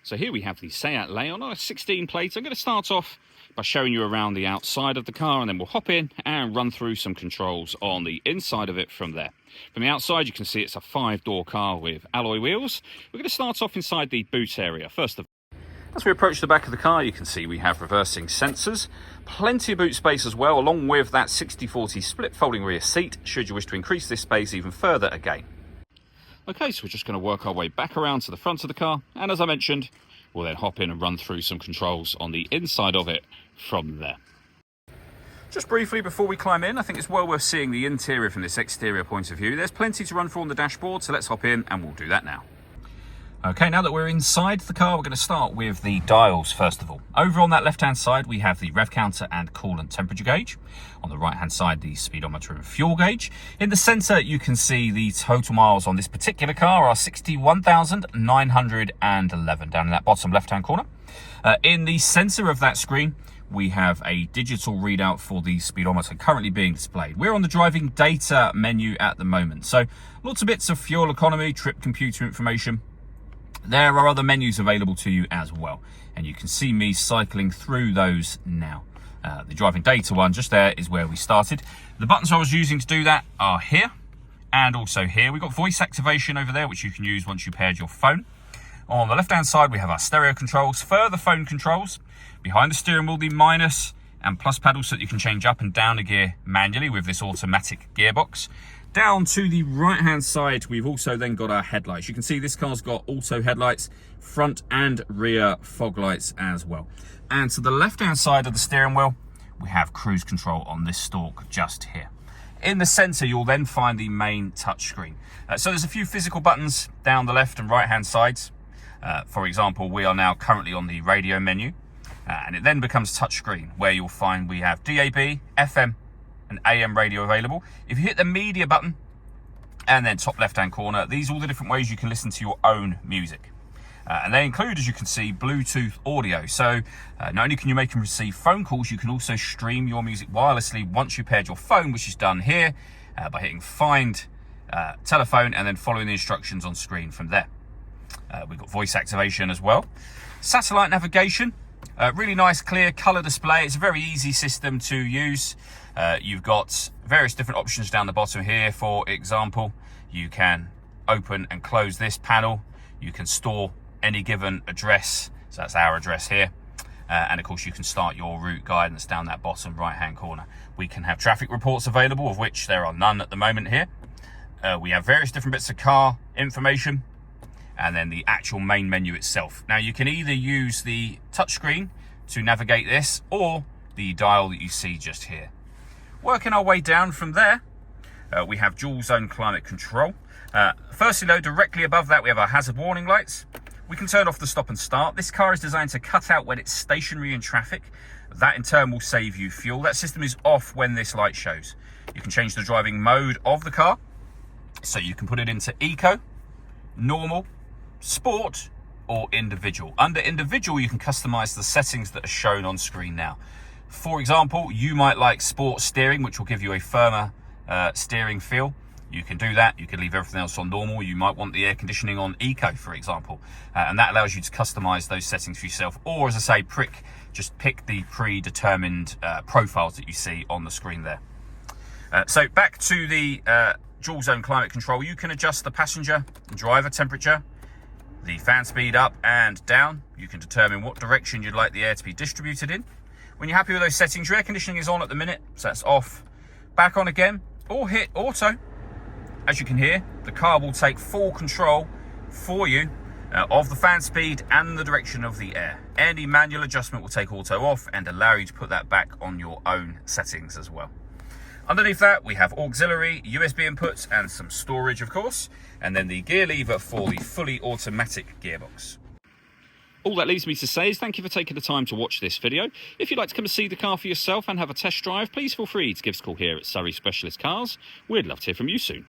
So here we have the Seat Leon on a 16 plate. I'm going to start off by showing you around the outside of the car, and then we'll hop in and run through some controls on the inside of it from there. From the outside, you can see it's a 5-door car with alloy wheels. We're going to start off inside the boot area first of all. As we approach the back of the car, you can see we have reversing sensors, plenty of boot space as well, along with that 60/40 split folding rear seat, should you wish to increase this space even further again. Okay, so we're just going to work our way back around to the front of the car, and as I mentioned, we'll then hop in and run through some controls on the inside of it from there. Just briefly before we climb in, I think it's well worth seeing the interior from this exterior point of view. There's plenty to run through on the dashboard, so let's hop in and we'll do that now. Okay, now that we're inside the car, we're going to start with the dials first of all. Over on that left-hand side, we have the rev counter and coolant temperature gauge. On the right-hand side, the speedometer and fuel gauge. In the centre, you can see the total miles on this particular car are 61,911 down in that bottom left-hand corner. In the centre of that screen, we have a digital readout for the speedometer currently being displayed. We're on the driving data menu at the moment, so lots of bits of fuel economy, trip computer information. There are other menus available to you as well, and you can see me cycling through those now. The driving data one just there is where we started. The buttons I was using to do that are here and also here. We've got voice activation over there, which you can use once you paired your phone. On the left hand side, we have our stereo controls, further phone controls. Behind the steering wheel, the minus and plus pedals so that you can change up and down a gear manually with this automatic gearbox. Down to the right hand side, we've also then got our headlights. You can see this car's got auto headlights, front and rear fog lights as well. And to the left hand side of the steering wheel, we have cruise control on this stalk just here. In the center, you'll then find the main touchscreen. So there's a few physical buttons down the left and right hand sides. For example, we are now currently on the radio menu, and it then becomes touchscreen, where you'll find we have DAB, FM, and AM radio available. If you hit the media button and then top left hand corner, these are all the different ways you can listen to your own music. And they include, as you can see, Bluetooth audio. So not only can you make and receive phone calls, you can also stream your music wirelessly once you paired your phone, which is done here by hitting find telephone and then following the instructions on screen from there. We've got voice activation as well. Satellite navigation, really nice clear color display. It's a very easy system to use. You've got various different options down the bottom here. For example, you can open and close this panel. You can store any given address, so that's our address here, and of course you can start your route guidance down that bottom right hand corner. We can have traffic reports available, of which there are none at the moment here. We have various different bits of car information, and then the actual main menu itself. Now you can either use the touchscreen to navigate this or the dial that you see just here. Working our way down from there, we have dual zone climate control. Firstly though, directly above that we have our hazard warning lights. We can turn off the stop and start. This car is designed to cut out when it's stationary in traffic. That in turn will save you fuel. That system is off when this light shows. You can change the driving mode of the car. So you can put it into eco, normal, sport, or individual. Under individual, you can customize the settings that are shown on screen now. For example, you might like sport steering, which will give you a firmer steering feel. You can do that. You can leave everything else on normal. You might want the air conditioning on eco, for example, and that allows you to customize those settings for yourself. Or, as I say, just pick the predetermined profiles that you see on the screen there. So back to the dual zone climate control. You can adjust the passenger and driver temperature, the fan speed up and down. You can determine what direction you'd like the air to be distributed in. When you're happy with those settings, your air conditioning is on at the minute, so that's off. Back on again, or hit auto. As you can hear, the car will take full control for you of the fan speed and the direction of the air. Any manual adjustment will take auto off and allow you to put that back on your own settings as well. Underneath that, we have auxiliary, USB inputs, and some storage, of course, and then the gear lever for the fully automatic gearbox. All that leaves me to say is thank you for taking the time to watch this video. If you'd like to come and see the car for yourself and have a test drive, please feel free to give us a call here at Surrey Specialist Cars. We'd love to hear from you soon.